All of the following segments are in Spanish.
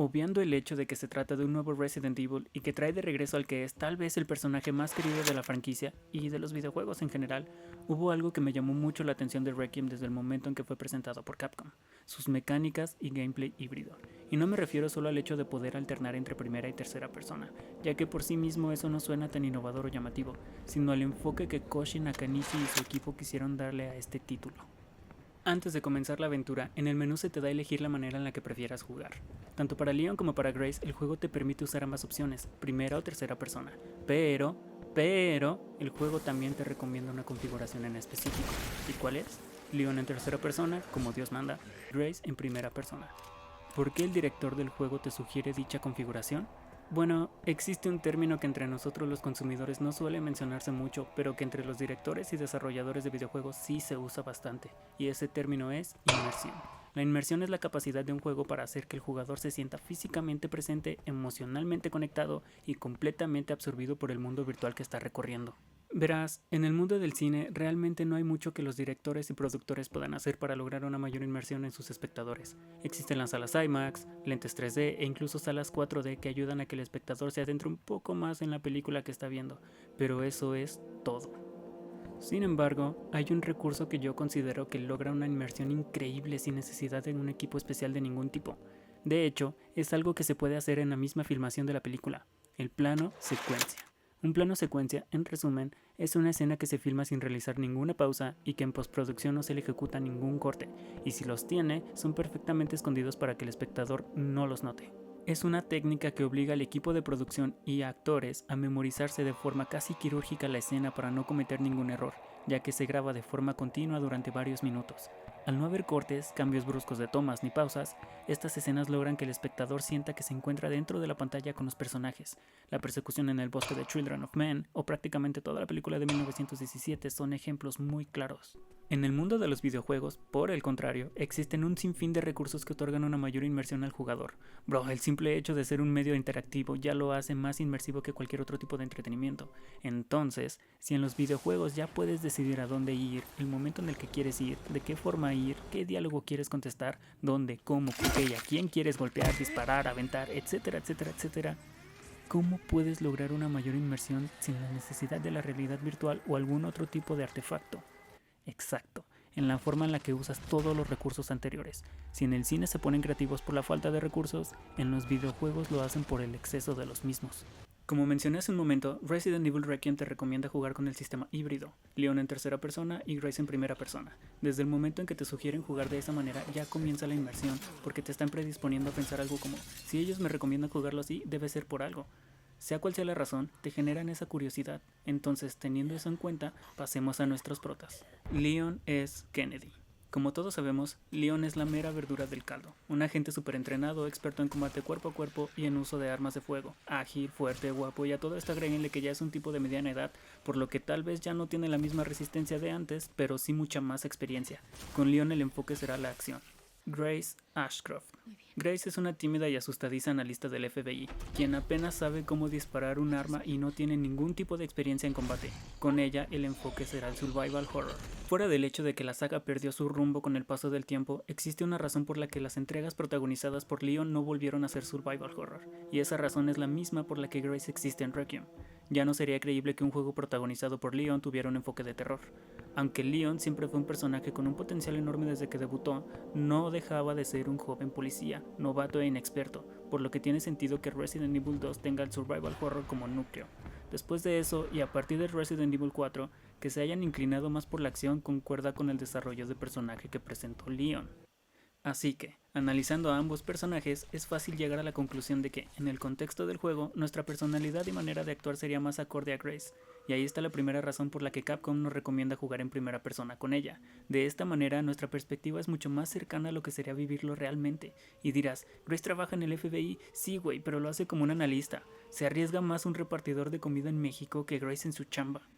Obviando el hecho de que se trata de un nuevo Resident Evil y que trae de regreso al que es tal vez el personaje más querido de la franquicia y de los videojuegos en general, hubo algo que me llamó mucho la atención de Requiem desde el momento en que fue presentado por Capcom, sus mecánicas y gameplay híbrido. Y no me refiero solo al hecho de poder alternar entre primera y tercera persona, ya que por sí mismo eso no suena tan innovador o llamativo, sino al enfoque que Koji Nakanishi y su equipo quisieron darle a este título. Antes de comenzar la aventura, en el menú se te da a elegir la manera en la que prefieras jugar. Tanto para Leon como para Grace, el juego te permite usar ambas opciones, primera o tercera persona. Pero, el juego también te recomienda una configuración en específico. ¿Y cuál es? Leon en tercera persona, como Dios manda, Grace en primera persona. ¿Por qué el director del juego te sugiere dicha configuración? Bueno, existe un término que entre nosotros los consumidores no suele mencionarse mucho, pero que entre los directores y desarrolladores de videojuegos sí se usa bastante, y ese término es inmersión. La inmersión es la capacidad de un juego para hacer que el jugador se sienta físicamente presente, emocionalmente conectado y completamente absorbido por el mundo virtual que está recorriendo. Verás, en el mundo del cine realmente no hay mucho que los directores y productores puedan hacer para lograr una mayor inmersión en sus espectadores. Existen las salas IMAX, lentes 3D e incluso salas 4D que ayudan a que el espectador se adentre un poco más en la película que está viendo, pero eso es todo. Sin embargo, hay un recurso que yo considero que logra una inmersión increíble sin necesidad de un equipo especial de ningún tipo. De hecho, es algo que se puede hacer en la misma filmación de la película, el plano secuencia. Un plano secuencia, en resumen, es una escena que se filma sin realizar ninguna pausa y que en postproducción no se le ejecuta ningún corte, y si los tiene, son perfectamente escondidos para que el espectador no los note. Es una técnica que obliga al equipo de producción y a actores a memorizarse de forma casi quirúrgica la escena para no cometer ningún error, ya que se graba de forma continua durante varios minutos. Al no haber cortes, cambios bruscos de tomas ni pausas, estas escenas logran que el espectador sienta que se encuentra dentro de la pantalla con los personajes. La persecución en el bosque de Children of Men o prácticamente toda la película de 1917 son ejemplos muy claros. En el mundo de los videojuegos, por el contrario, existen un sinfín de recursos que otorgan una mayor inmersión al jugador. Bro, el simple hecho de ser un medio interactivo ya lo hace más inmersivo que cualquier otro tipo de entretenimiento. Entonces, si en los videojuegos ya puedes decidir a dónde ir, el momento en el que quieres ir, de qué forma ir, qué diálogo quieres contestar, dónde, cómo, por qué y a quién quieres golpear, disparar, aventar, etcétera, etcétera, etcétera, ¿cómo puedes lograr una mayor inmersión sin la necesidad de la realidad virtual o algún otro tipo de artefacto? Exacto, en la forma en la que usas todos los recursos anteriores. Si en el cine se ponen creativos por la falta de recursos, en los videojuegos lo hacen por el exceso de los mismos. Como mencioné hace un momento, Resident Evil Requiem te recomienda jugar con el sistema híbrido, Leon en tercera persona y Grace en primera persona. Desde el momento en que te sugieren jugar de esa manera ya comienza la inmersión, porque te están predisponiendo a pensar algo como, si ellos me recomiendan jugarlo así, debe ser por algo. Sea cual sea la razón, te generan esa curiosidad. Entonces, teniendo eso en cuenta, pasemos a nuestros protas. Leon es Kennedy. Como todos sabemos, Leon es la mera verdura del caldo. Un agente súper entrenado, experto en combate cuerpo a cuerpo y en uso de armas de fuego. Ágil, fuerte, guapo y a todo esto agréguenle que ya es un tipo de mediana edad, por lo que tal vez ya no tiene la misma resistencia de antes, pero sí mucha más experiencia. Con Leon el enfoque será la acción. Grace Ashcroft. Grace es una tímida y asustadiza analista del FBI, quien apenas sabe cómo disparar un arma y no tiene ningún tipo de experiencia en combate. Con ella, el enfoque será el survival horror. Fuera del hecho de que la saga perdió su rumbo con el paso del tiempo, existe una razón por la que las entregas protagonizadas por Leon no volvieron a ser survival horror, y esa razón es la misma por la que Grace existe en Requiem. Ya no sería creíble que un juego protagonizado por Leon tuviera un enfoque de terror. Aunque Leon siempre fue un personaje con un potencial enorme desde que debutó, no dejaba de ser un joven policía, novato e inexperto, por lo que tiene sentido que Resident Evil 2 tenga el survival horror como núcleo. Después de eso, y a partir de Resident Evil 4, que se hayan inclinado más por la acción concuerda con el desarrollo de personaje que presentó Leon. Así que, analizando a ambos personajes, es fácil llegar a la conclusión de que, en el contexto del juego, nuestra personalidad y manera de actuar sería más acorde a Grace, y ahí está la primera razón por la que Capcom nos recomienda jugar en primera persona con ella. De esta manera, nuestra perspectiva es mucho más cercana a lo que sería vivirlo realmente. Y dirás, ¿Grace trabaja en el FBI? Sí, güey, pero lo hace como un analista. Se arriesga más un repartidor de comida en México que Grace en su chamba.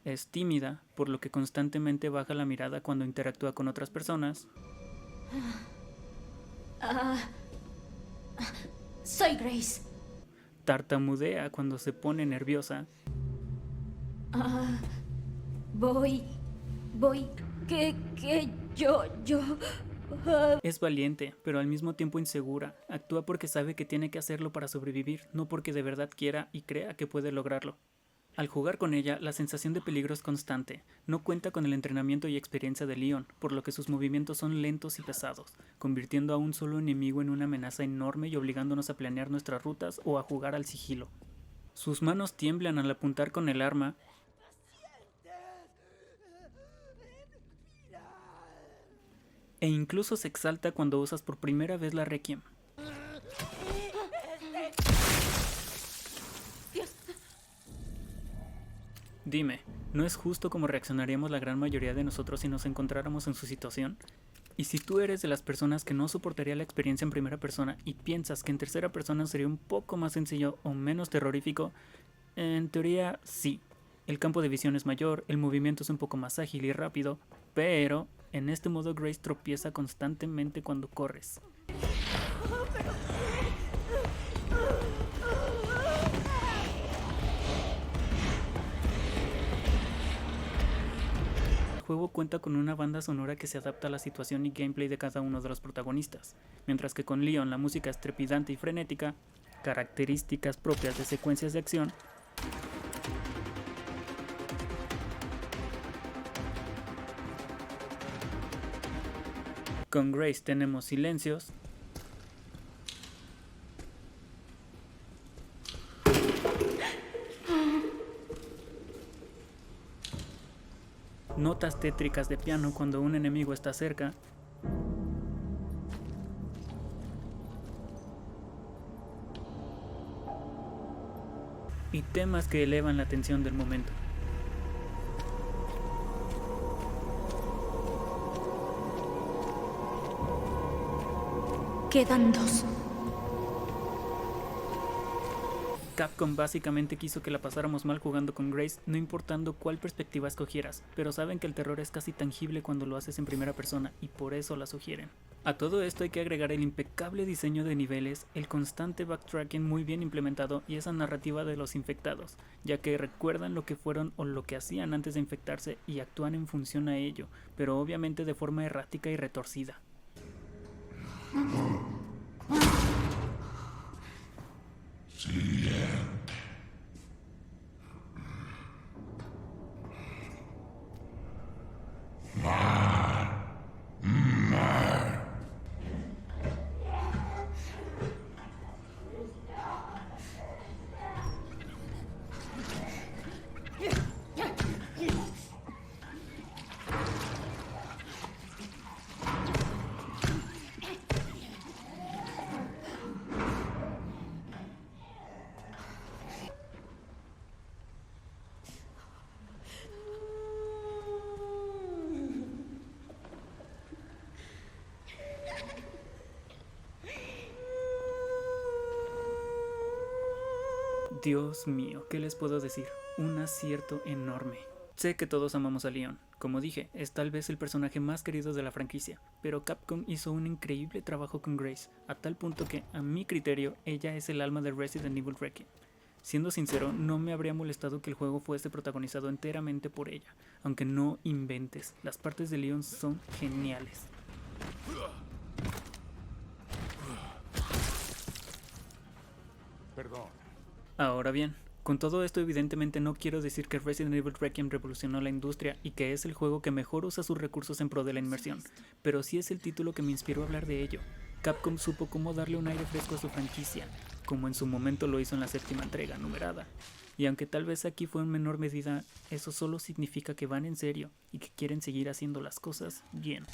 Es tímida, por lo que constantemente baja la mirada cuando interactúa con otras personas. Soy Grace. Tartamudea cuando se pone nerviosa. Voy, que yo. Es valiente, pero al mismo tiempo insegura. Actúa porque sabe que tiene que hacerlo para sobrevivir, no porque de verdad quiera y crea que puede lograrlo. Al jugar con ella, la sensación de peligro es constante. No cuenta con el entrenamiento y experiencia de Leon, por lo que sus movimientos son lentos y pesados, convirtiendo a un solo enemigo en una amenaza enorme y obligándonos a planear nuestras rutas o a jugar al sigilo. Sus manos tiemblan al apuntar con el arma, e incluso se exalta cuando usas por primera vez la Requiem. Dime, ¿no es justo como reaccionaríamos la gran mayoría de nosotros si nos encontráramos en su situación? Y si tú eres de las personas que no soportaría la experiencia en primera persona y piensas que en tercera persona sería un poco más sencillo o menos terrorífico, en teoría sí. El campo de visión es mayor, el movimiento es un poco más ágil y rápido, pero en este modo Grace tropieza constantemente cuando corres. El juego cuenta con una banda sonora que se adapta a la situación y gameplay de cada uno de los protagonistas, mientras que con Leon la música es trepidante y frenética, características propias de secuencias de acción. Con Grace tenemos silencios, notas tétricas de piano cuando un enemigo está cerca, y temas que elevan la tensión del momento. Quedan 2. Capcom básicamente quiso que la pasáramos mal jugando con Grace, no importando cuál perspectiva escogieras, pero saben que el terror es casi tangible cuando lo haces en primera persona y por eso la sugieren. A todo esto hay que agregar el impecable diseño de niveles, el constante backtracking muy bien implementado y esa narrativa de los infectados, ya que recuerdan lo que fueron o lo que hacían antes de infectarse y actúan en función a ello, pero obviamente de forma errática y retorcida. Dios mío, ¿qué les puedo decir? Un acierto enorme. Sé que todos amamos a Leon, como dije, es tal vez el personaje más querido de la franquicia, pero Capcom hizo un increíble trabajo con Grace, a tal punto que, a mi criterio, ella es el alma de Resident Evil Requiem. Siendo sincero, no me habría molestado que el juego fuese protagonizado enteramente por ella, aunque no inventes, las partes de Leon son geniales. Perdón. Ahora bien, con todo esto evidentemente no quiero decir que Resident Evil Requiem revolucionó la industria y que es el juego que mejor usa sus recursos en pro de la inmersión, pero sí es el título que me inspiró a hablar de ello. Capcom supo cómo darle un aire fresco a su franquicia, como en su momento lo hizo en la 7ª entrega numerada. Y aunque tal vez aquí fue en menor medida, eso solo significa que van en serio y que quieren seguir haciendo las cosas bien.